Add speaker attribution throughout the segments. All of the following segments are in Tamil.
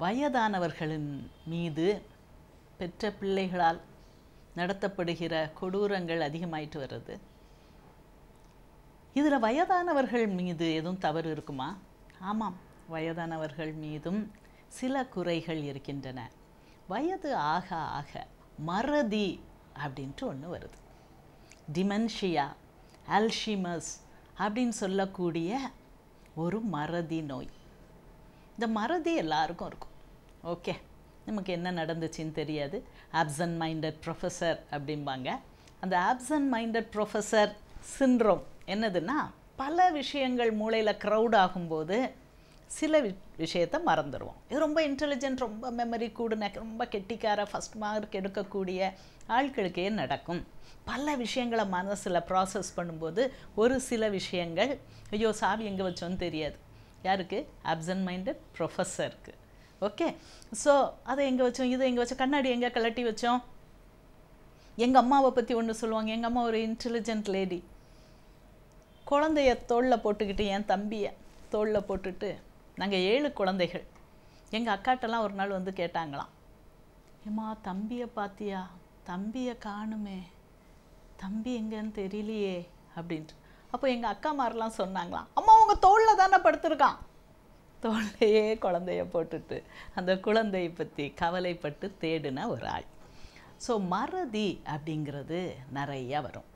Speaker 1: வயதானவர்களின் மீது பெற்ற பிள்ளைகளால் நடத்தப்படுகிற கொடூரங்கள் அதிகமாயிட்டு வருது. இதில் வயதானவர்கள் மீது எதுவும் தவறு இருக்குமா? ஆமாம், வயதானவர்கள் மீதும் சில குறைகள் இருக்கின்றன. வயது ஆக ஆக மறதி அப்படின்ட்டு ஒன்று வருது. டிமென்ஷியா, அல்ஷிமர்ஸ் அப்படின்னு சொல்லக்கூடிய ஒரு மறதி நோய். இந்த மறதி எல்லாருக்கும் இருக்கும். ஓகே, நமக்கு என்ன நடந்துச்சுன்னு தெரியாது. ஆப்சன்ட் மைண்டட் ப்ரொஃபஸர் அப்படிம்பாங்க. அந்த ஆப்சன்ட் மைண்டட் ப்ரொஃபஸர் சிண்ட்ரோம் என்னதுன்னா, பல விஷயங்கள் மூளையில் க்ரௌட் ஆகும்போது சில விஷயத்தை மறந்துடுவோம். இது ரொம்ப இன்டெலிஜென்ட், ரொம்ப மெமரி கூடுன, ரொம்ப கெட்டிக்கார, ஃபஸ்ட் மார்க் எடுக்கக்கூடிய ஆட்களுக்கே நடக்கும். பல விஷயங்களை மனசில் ப்ராசஸ் பண்ணும்போது ஒரு சில விஷயங்கள், ஐயோ சாவி எங்கே வச்சோன்னு தெரியாது. யாருக்கு? ஆப்சன்ட் மைண்டட் ப்ரொஃபஸருக்கு. ஓகே, ஸோ அதை எங்கே வச்சோம், இதை எங்கே வச்சோம், கண்ணாடி எங்கே கழட்டி வச்சோம். எங்கள் அம்மாவை பற்றி ஒன்று சொல்லுவாங்க. எங்கள் அம்மா ஒரு இன்டெலிஜென்ட் லேடி. குழந்தைய தோளில் போட்டுக்கிட்டு, என் தம்பியை தோளில் போட்டுட்டு, நாங்கள் 7 குழந்தைகள். எங்கள் அக்காட்டெல்லாம் ஒரு நாள் வந்து கேட்டாங்களாம், ஏம்மா தம்பியை பார்த்தியா? தம்பியை காணுமே, தம்பி எங்கன்னு தெரியலையே அப்படின்ட்டு. அப்போ எங்கள் அக்காமாரெலாம் சொன்னாங்களாம், அம்மா உங்கள் தோளில் தானே படுத்திருக்கான். தோல்லையே குழந்தைய போட்டுட்டு அந்த குழந்தையை பற்றி கவலைப்பட்டு தேடின ஒரு ஆள். ஸோ மறதி அப்படிங்கிறது நிறையா வரும்.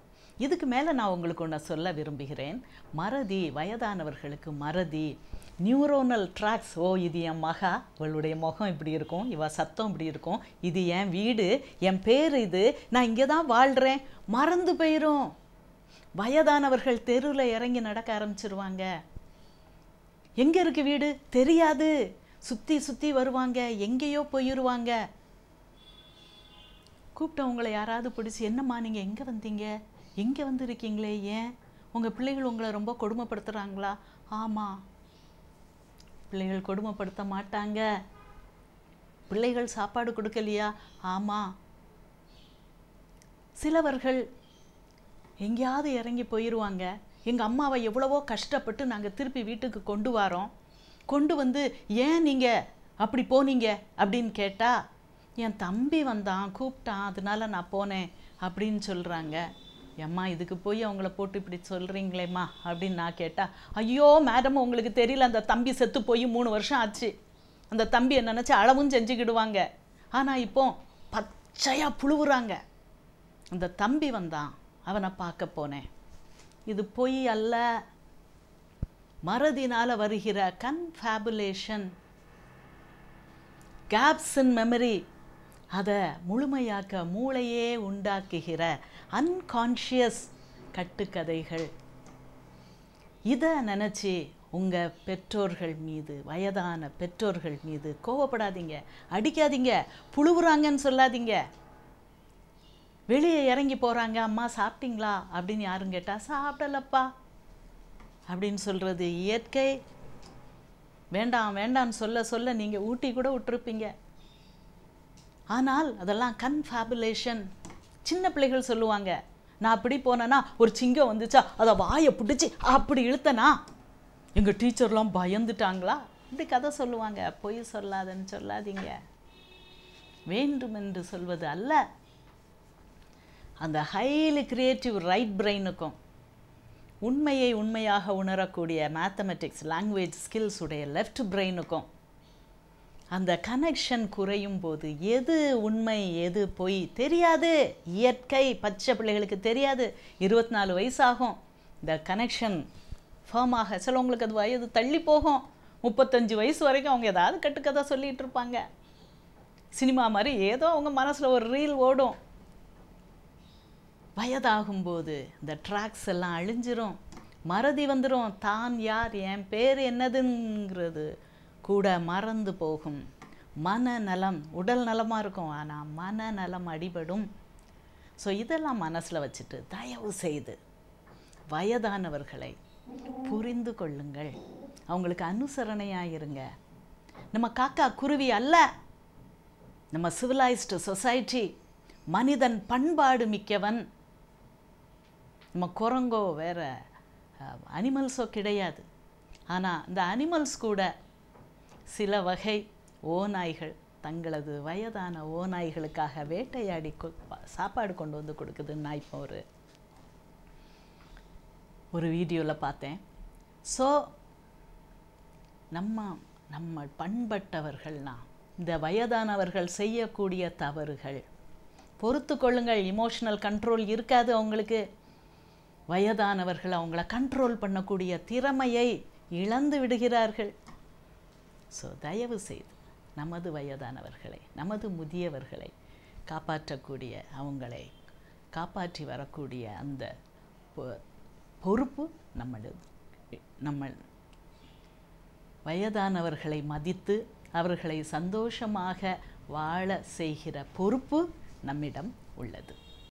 Speaker 1: இதுக்கு மேலே நான் உங்களுக்கு ஒன்று சொல்ல விரும்புகிறேன். மறதி, வயதானவர்களுக்கு மறதி, நியூரோனல் ட்ராக்ஸ். ஓ, இது என் மகா, இவளுடைய முகம் இப்படி இருக்கும், இவ சத்தம் இப்படி இருக்கும், இது என் வீடு, என் பேர் இது, நான் இங்கே தான் வாழ்கிறேன், மறந்து போயிடும். வயதானவர்கள் தெருவில் இறங்கி நடக்க ஆரம்பிச்சிருவாங்க. எங்கே இருக்கு வீடு தெரியாது, சுற்றி சுற்றி வருவாங்க, எங்கேயோ போயிடுவாங்க. கூப்பிட்டவங்களை யாராவது பிடிச்சி, என்னம்மா நீங்கள் எங்கே வந்தீங்க, எங்கே வந்துருக்கீங்களே, ஏன் உங்கள் பிள்ளைகள் உங்களை ரொம்ப கொடுமைப்படுத்துகிறாங்களா? ஆமாம், பிள்ளைகள் கொடுமைப்படுத்த மாட்டாங்க. பிள்ளைகள் சாப்பாடு கொடுக்கலையா? ஆமாம். சிலவர்கள் எங்கேயாவது இறங்கி போயிடுவாங்க. எங்கள் அம்மாவை எவ்வளவோ கஷ்டப்பட்டு நாங்கள் திருப்பி வீட்டுக்கு கொண்டு வரோம், கொண்டு வந்து ஏன் நீங்கள் அப்படி போனீங்க அப்படின்னு கேட்டால், என் தம்பி வந்தான் கூப்பிட்டான் அதனால நான் போனேன் அப்படின்னு சொல்கிறாங்க. ஏம்மா இதுக்கு போய் அவங்கள போட்டு இப்படி சொல்கிறீங்களேம்மா அப்படின்னு நான் கேட்டால், ஐயோ மேடம் உங்களுக்கு தெரியல, அந்த தம்பி செத்து போய் 3 வருஷம் ஆச்சு. அந்த தம்பியை நினச்சி அளவும் செஞ்சுக்கிடுவாங்க. ஆனால் இப்போ பச்சையாக புழுவுறாங்க. அந்த தம்பி வந்தான், அவனை பார்க்க போனேன். இது பொய் அல்ல. மறதினால் வருகிற கன்ஃபேபுலேஷன், கேப்ஸ் இன் மெமரி, அதை முழுமையாக்க மூளையே உண்டாக்குகிற அன்கான்ஷியஸ் கட்டுக்கதைகள். இதை நினச்சி உங்கள் பெற்றோர்கள் மீது, வயதான பெற்றோர்கள் மீது கோவப்படாதீங்க, அடிக்காதீங்க, புழுவுறாங்கன்னு சொல்லாதீங்க. வெளியே இறங்கி போகிறாங்க, அம்மா சாப்பிட்டீங்களா அப்படின்னு யாரும் கேட்டால், சாப்பிடலப்பா அப்படின்னு சொல்கிறது இயற்கை. வேண்டாம் வேண்டான்னு சொல்ல சொல்ல நீங்கள் ஊட்டி கூட விட்டுருப்பீங்க. ஆனால் அதெல்லாம் கன்ஃபேபுலேஷன். சின்ன பிள்ளைகள் சொல்லுவாங்க, நான் அப்படி போனேன்னா ஒரு சிங்கம் வந்துச்சா அதை வாயை பிடிச்சி அப்படி இழுத்தனா எங்கள் டீச்சர்லாம் பயந்துட்டாங்களா, இப்படி கதை சொல்லுவாங்க. பொய் சொல்லாதன்னு சொல்லாதீங்க. வேண்டுமென்று சொல்வது அல்ல. அந்த ஹைலி கிரியேட்டிவ் ரைட் பிரெயினுக்கும் உண்மையை உண்மையாக உணரக்கூடிய மேத்தமெட்டிக்ஸ், லாங்குவேஜ் ஸ்கில்ஸ் உடைய லெஃப்ட் பிரெயினுக்கும் அந்த கனெக்ஷன் குறையும் போது எது உண்மை எது பொய் தெரியாது. இயற்கை பச்சை பிள்ளைகளுக்கு தெரியாது. 24 வயசாகும் இந்த கனெக்ஷன் ஃபேமாக. சிலவங்களுக்கு அது வயது தள்ளி போகும். 35 வயசு வரைக்கும் அவங்க ஏதாவது கட்டுக்கதை சொல்லிகிட்டு இருப்பாங்க. சினிமா மாதிரி ஏதோ அவங்க மனசில் ஒரு ரீல் ஓடும். வயதாகும்போது இந்த ட்ராக்ஸ் எல்லாம் அழிஞ்சிரும், மறதி வந்துடும். தான் யார், என் பேர் என்னதுங்கிறது கூட மறந்து போகும். மனநலம், உடல் நலமாக இருக்கும், ஆனால் மனநலம் அடிபடும். ஸோ இதெல்லாம் மனசில் வச்சுட்டு தயவு செய்து வயதானவர்களை புரிந்து கொள்ளுங்கள், அவங்களுக்கு அனுசரணையாக இருங்க. நம்ம காக்கா குருவி அல்ல, நம்ம சிவிலைஸ்டு சொசைட்டி, மனிதன் பண்பாடு மிக்கவன். நம்ம குரங்கோ வேறு அனிமல்ஸோ கிடையாது. ஆனால் இந்த அனிமல்ஸ் கூட சில வகை ஓநாய்கள் தங்களது வயதான ஓநாய்களுக்காக வேட்டையாடி சாப்பாடு கொண்டு வந்து கொடுக்குதுன்னு நான் இப்போ ஒரு வீடியோவில் பார்த்தேன். ஸோ நம்ம பண்பட்டவர்கள்னா இந்த வயதானவர்கள் செய்யக்கூடிய தவறுகள் பொறுத்து கொள்ளுங்கள். இமோஷனல் கண்ட்ரோல் இருக்காது அவங்களுக்கு. வயதானவர்கள் அவங்கள கண்ட்ரோல் பண்ணக்கூடிய திறமையை இழந்து விடுகிறார்கள். ஸோ தயவு செய்து நமது வயதானவர்களை, நமது முதியவர்களை காப்பாற்றக்கூடிய, அவங்களை காப்பாற்றி வரக்கூடிய அந்த பொறுப்பு நம்மளது. நம்ம வயதானவர்களை மதித்து அவர்களை சந்தோஷமாக வாழ செய்கிற பொறுப்பு நம்மிடம் உள்ளது.